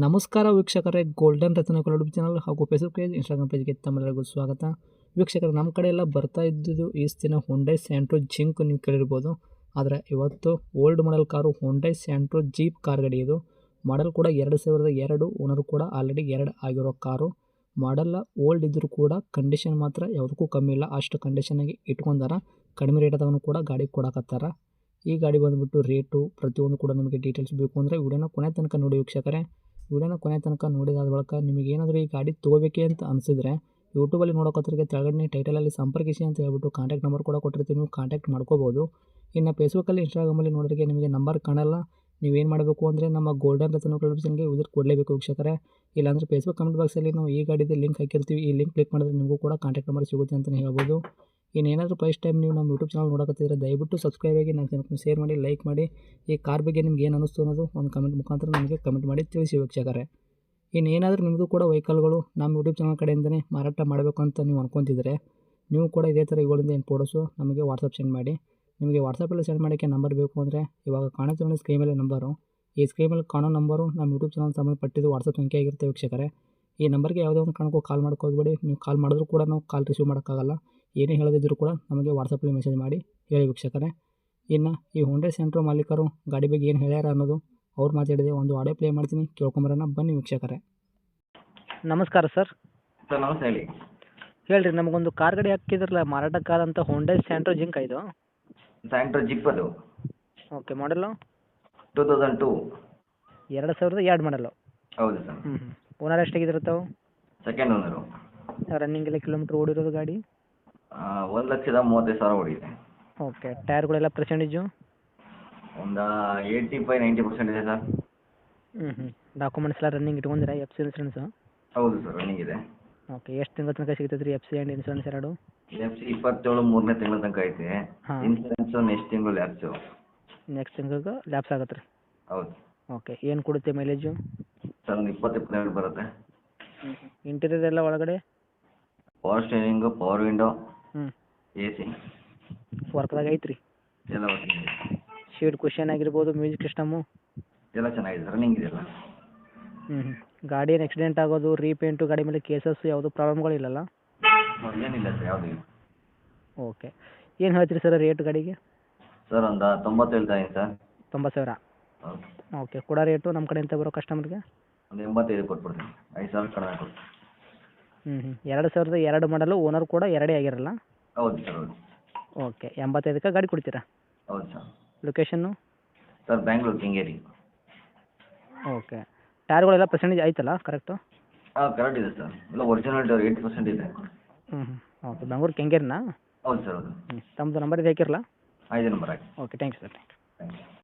ನಮಸ್ಕಾರ ವೀಕ್ಷಕರೇ, ಗೋಲ್ಡನ್ ರತ್ನ YouTube channel ಹಾಗೂ ಫೇಸ್ಬುಕ್ ಪೇಜ್, ಇನ್ಸ್ಟಾಗ್ರಾಮ್ ಪೇಜ್ಗೆ ತಮ್ಮೆಲ್ಲರಿಗೂ ಸ್ವಾಗತ. ವೀಕ್ಷಕರು, ನಮ್ಮ ಕಡೆ ಎಲ್ಲ ಬರ್ತಾ ಇದ್ದಿದ್ದು ಈ ದಿನ ಹೊಂಡೈ ಸ್ಯಾಂಟ್ರೋ ಜಿಂಕ್ ನೀವು ಕೇಳಿರ್ಬೋದು. ಆದರೆ ಇವತ್ತು old model car Hyundai Santro jeep car ಗಾಡಿ. ಇದು ಮಾಡೆಲ್ ಕೂಡ 2002, ಓನರ್ ಕೂಡ ಆಲ್ರೆಡಿ 2 ಆಗಿರೋ ಕಾರು. ಮಾಡೆಲ್ಲ ಓಲ್ಡ್ ಇದ್ದರೂ ಕೂಡ ಕಂಡೀಷನ್ ಮಾತ್ರ ಯಾವುದಕ್ಕೂ ಕಮ್ಮಿ ಇಲ್ಲ, ಅಷ್ಟು ಕಂಡೀಷನಾಗಿ ಇಟ್ಕೊಂಡಾರ. ಕಡಿಮೆ ರೇಟ್ ಅದನ್ನು ಕೂಡ ಗಾಡಿ ಕೊಡಕತ್ತಾರ. ಈ ಗಾಡಿ ಬಂದುಬಿಟ್ಟು ರೇಟು ಪ್ರತಿಯೊಂದು ಕೂಡ ನಿಮಗೆ ಡೀಟೇಲ್ಸ್ ಬೇಕು ಅಂದರೆ ವಿಡಿಯೋನ ಕೊನೆ ತನಕ ನೋಡಿ ವೀಕ್ಷಕರೇ. ವಿಡಿಯೋನ ಕೊನೆ ತನಕ ನೋಡಿದಾದ ಬಳಿಕ ನಿಮಗೆ ಏನಾದರೂ ಈ ಗಾಡಿ ತೊಗೋಬೇಕೆ ಅಂತ ಅನಿಸಿದ್ರೆ ಯೂಟ್ಯೂಬಲ್ಲಿ ನೋಡೋಕತ್ತರಿಗೆ ತೆಳಗಡೆ ಟೈಟಲಲ್ಲಿ ಸಂಪರ್ಕಿಸಿ ಅಂತ ಹೇಳ್ಬಿಟ್ಟು ಕಾಂಟ್ಯಾಕ್ಟ್ ನಂಬರ್ ಕೂಡ ಕೊಟ್ಟಿರ್ತೀವಿ, ನೀವು ಕಾಂಟ್ಯಾಕ್ಟ್ ಮಾಡ್ಕೋಬೋದು. ಇನ್ನು ಫೇಸ್ಬುಕ್ಕಲ್ಲಿ, ಇನ್ಸ್ಟಾಗ್ರಾಮಲ್ಲಿ ನೋಡೋರಿಗೆ ನಿಮಗೆ ನಂಬರ್ ಕಾಣಲ್ಲ. ನೀವೇನು ಮಾಡಬೇಕು ಅಂದರೆ ನಮ್ಮ ಗೋಲ್ಡನ್ ರತ್ನ ಯೂಟ್ಯೂಬ್ ಚಾನಲ್ಗೆ ವಿಸಿಟ್ ಕೊಡಲೇಬೇಕು ವೀಕ್ಷಕರೇ. ಇಲ್ಲಾಂದರೆ ಫೇಸ್ಬುಕ್ ಕಮೆಂಟ್ ಬಾಕ್ಸಲ್ಲಿ ನಾವು ಈ ಗಾಡಿದು ಲಿಂಕ್ ಹಾಕಿರ್ತೀವಿ, ಈ ಲಿಂಕ್ ಕ್ಲಿಕ್ ಮಾಡಿದ್ರೆ ನಿಮಗೂ ಕೂಡ ಕಾಂಟ್ಯಾಕ್ಟ್ ನಂಬರ್ ಸಿಗುತ್ತೆ ಅಂತಲೇ ಹೇಳ್ಬೋದು. ಇನ್ನೇನಾದರೂ ಫಸ್ಟ್ ಟೈಮ್ ನೀವು ನಮ್ಮ ಯೂಟ್ಯೂಬ್ ಚಾನಲ್ ನೋಡೋಕತ್ತಿದ್ರೆ ದಯವಿಟ್ಟು ಸಬ್ಸ್ಕ್ರೈಬ್ ಆಗಿ, ನಮ್ಮ ಚಾನಲ್ನ ಶೇರ್ ಮಾಡಿ, ಲೈಕ್ ಮಾಡಿ. ಈ ಕಾರ್ ಬಗ್ಗೆ ನಿಮ್ಗೆ ಏನು ಅನ್ನಿಸ್ತು ಅನ್ನೋದು ಒಂದು ಕಮೆಂಟ್ ಮುಖಾಂತರ ನಮಗೆ ಕಮೆಂಟ್ ಮಾಡಿ ತಿಳಿಸಿ ವೀಕ್ಷಕರೇ. ಇನ್ನೇನಾದರೂ ನಿಮಗೂ ಕೂಡ ವೆಹಿಕಲ್ಗಳು ನಮ್ಮ ಯೂಟ್ಯೂಬ್ ಚಾನಲ್ ಕಡೆಯಿಂದನೇ ಮಾರಾಟ ಮಾಡಬೇಕು ಅಂತ ನೀವು ಅನ್ಕೊತಿದ್ರೆ ನೀವು ಕೂಡ ಇದೇ ಥರ 7 ಫೋಟೋಸು ನಮಗೆ ವಾಟ್ಸಪ್ ಸೆಂಡ್ ಮಾಡಿ. ನಿಮಗೆ ವಾಟ್ಸಪ್ಪಲ್ಲಿ ಸೆಂಡ್ ಮಾಡೋಕ್ಕೆ ನಂಬರ್ ಬೇಕು ಅಂದರೆ ಇವಾಗ ಕಾಣುತ್ತಿರೋ ಸ್ಕ್ರೀನ್ ಮೇಲೆ ನಂಬರು, ಈ ಸ್ಕ್ರೀನ್ ಮೇಲೆ ಕಾಣೋ ನಂಬರು ನಮ್ಮ ಯೂಟ್ಯೂಬ್ ಚಾನಲ್ ಸಂಬಂಧಪಟ್ಟಿದ್ದು ವಾಟ್ಸಪ್ ಸಂಖ್ಯೆ ಆಗಿರುತ್ತೆ ವೀಕ್ಷಕರೇ. ಈ ನಂಬರ್ಗೆ ಯಾವುದೇ ಒಂದು ಕಾರಣಕ್ಕೂ ಕಾಲ್ ಹೋಗಬೇಡಿ. ನೀವು ಕಾಲ್ ಮಾಡಿದ್ರೂ ಕೂಡ ನಾವು ಕಾಲ್ ರಿಸೀವ್ ಮಾಡೋಕ್ಕಾಗಲ್ಲ. ಏನೇ ಹೇಳದಿದ್ದರೂ ಕೂಡ ನಮಗೆ ವಾಟ್ಸಪ್ಪಲ್ಲಿ ಮೆಸೇಜ್ ಮಾಡಿ ಹೇಳಿ ವೀಕ್ಷಕರೇ. ಇನ್ನು ಈ ಹೊಂಡೈ ಸ್ಯಾಂಟ್ರೋ ಮಾಲೀಕರು ಗಾಡಿ ಬಗ್ಗೆ ಏನು ಹೇಳ್ಯಾರ ಅನ್ನೋದು ಅವ್ರು ಮಾತಾಡಿದೆ ಒಂದು ಆಡಿಯೋ ಪ್ಲೇ ಮಾಡ್ತೀನಿ, ಕೇಳ್ಕೊಂಬರೋಣ ಬನ್ನಿ ವೀಕ್ಷಕರೇ. ನಮಸ್ಕಾರ ಸರ್. ಸರ್ ನಮಸ್ತೆ, ಹೇಳಿ. ಹೇಳ್ರಿ, ನಮಗೊಂದು ಕಾರ್ ಗಾಡಿ ಹಾಕಿದ್ರಲ್ಲ ಮಾರಾಟಕ್ಕಾದಂಥ ಹೊಂಡೈ ಸ್ಯಾಂಟ್ರೋ ಜಿಂಕ್ ಇದು. ಸ್ಯಾಂಟ್ರೋ ಜಿಪ್ ಅದು. Okay, model 2002. 2002 ಮಾಡಲು. ಹೌದು ಸರ್. ಓನರ್ ಎಷ್ಟಾಗಿದ್ರೆ ತಾವು? Second owner. ರನ್ನಿಂಗ್ ಎಲ್ಲ ಕಿಲೋಮೀಟ್ರ್ ಓಡಿರೋದು ಗಾಡಿ? 1,35,000 ಓಡಿದೆ. ಓಕೆ, ಟೈರ್ಗಳೆಲ್ಲ ಪರ್ಸೆಂಟೇಜು? ಒಂದು 85-90% ಇದೆ ಸರ್. ಡಾಕ್ಯುಮೆಂಟ್ಸ್ ಎಲ್ಲ ರನ್ನಿಂಗ್ ಇಟ್ಕೊಂಡಿರಾ? F C insurance? ಹೌದು ಸರ್, ರನ್ನಿಂಗ್ ಇದೆ. ಓಕೆ, ಎಷ್ಟು ತಿಂಗಳ ತನಕ ಸಿಗ್ತೈತೆ ರೀ ಎಫ್ ಸಿ ಆ್ಯಂಡ್ ಇನ್ಸೂರೆನ್ಸ್ ಎರಡು? FC 27 ಮೂರನೇ ತಿಂಗಳ ತನಕ ಐತೆ. ಹಾಂ. ಇನ್ಸೂರೆನ್ಸು ನೆಕ್ಸ್ಟ್ ತಿಂಗಳು ಲ್ಯಾಪ್ಸು. ನೆಕ್ಸ್ಟ್ ತಿಂಗಳಿಗೆ ಲ್ಯಾಪ್ಸ್ ಆಗತ್ತೆ ರೀ? ಹೌದು. ಓಕೆ, ಏನು ಕೊಡುತ್ತೆ ಮೈಲೇಜು? ಸರ್ ಒಂದು 20-22 ಬರುತ್ತೆ. ಇಂಟೀರಿಯರ್ ಎಲ್ಲ ಒಳಗಡೆ? Power steering, power window, AC ವರ್ಕ್ದಾಗ ಐತ್ರಿ? ಎಲ್ಲ ವರ್ಕಿಂಗ್ ಇದೆ. ಶೀಟ್ ಕುಷನ್ ಆಗಿರ್ಬೋದು, ಮ್ಯೂಸಿಕ್ ಸಿಸ್ಟಮು ಎಲ್ಲ ಚೆನ್ನಾಗಿದೆ, ರನ್ನಿಂಗ್ ಇದೆಯಲ್ಲ. ಗಾಡಿ ಏನು ಆಕ್ಸಿಡೆಂಟ್ ಆಗೋದು, ರೀಪೇಂಟು, ಗಾಡಿ ಮೇಲೆ ಕೇಸಸ್ ಯಾವುದು ಪ್ರಾಬ್ಲಮ್ಗಳಿಲ್ಲಲ್ಲ? ಏನಿಲ್ಲ ಸರ್, ಯಾವುದೂ ಇಲ್ಲ. ಓಕೆ, ಏನು ಹೇಳ್ತೀರಿ ಸರ್ ರೇಟ್ ಗಾಡಿಗೆ? ಸರ್ ಒಂದು 90 ಹೇಳ್ತಾ ಇದ್ದೀನಿ ಸರ್. 90,000? ಹೌದು. ಓಕೆ, ಕೊಡೋ ರೇಟು ನಮ್ಮ ಕಡೆಯಿಂದ ಬರೋ ಕಸ್ಟಮರ್ಗೆ? ಒಂದು 85 ಕೊಟ್ಬಿಡ್ತೀನಿ, 5,000 ಕಡಿಮೆ ಕೊಡ್ತೀನಿ. 2002 ಮಾಡಲು, ಓನರ್ ಕೂಡ 2 ಆಗಿರಲ್ಲ? ಹೌದು ಸರ್, ಹೌದು. ಓಕೆ, 85ಕ್ಕೆ ಗಾಡಿ ಕೊಡ್ತೀರಾ? ಹೌದು ಸರ್. Location? Sir Bengaluru Kengeri. Okay, ಟೈರ್ಗಳೆಲ್ಲ ಪರ್ಸೆಂಟೇಜ್ ಆಯ್ತಲ್ಲ ಕರೆಕ್ಟು? ಹಾಂ, ಕರೆಕ್ಟ್ ಇದೆ ಸರ್, ಎಲ್ಲ ಒರಿಜಿನಲ್ 80% ಇದೆ. ಓಕೆ, ಬೆಂಗಳೂರು ಕೆಂಗೇರಿನಾ? ಹೌದು ಸರ್, ಹೌದು. ತಮ್ಮದು ನಂಬರ್ ಇದು ಹಾಕಿರಲ್ಲ? ಇದೇ ನಂಬರ್ ಹಾಕಿ. Okay, thanks sir. Thank you.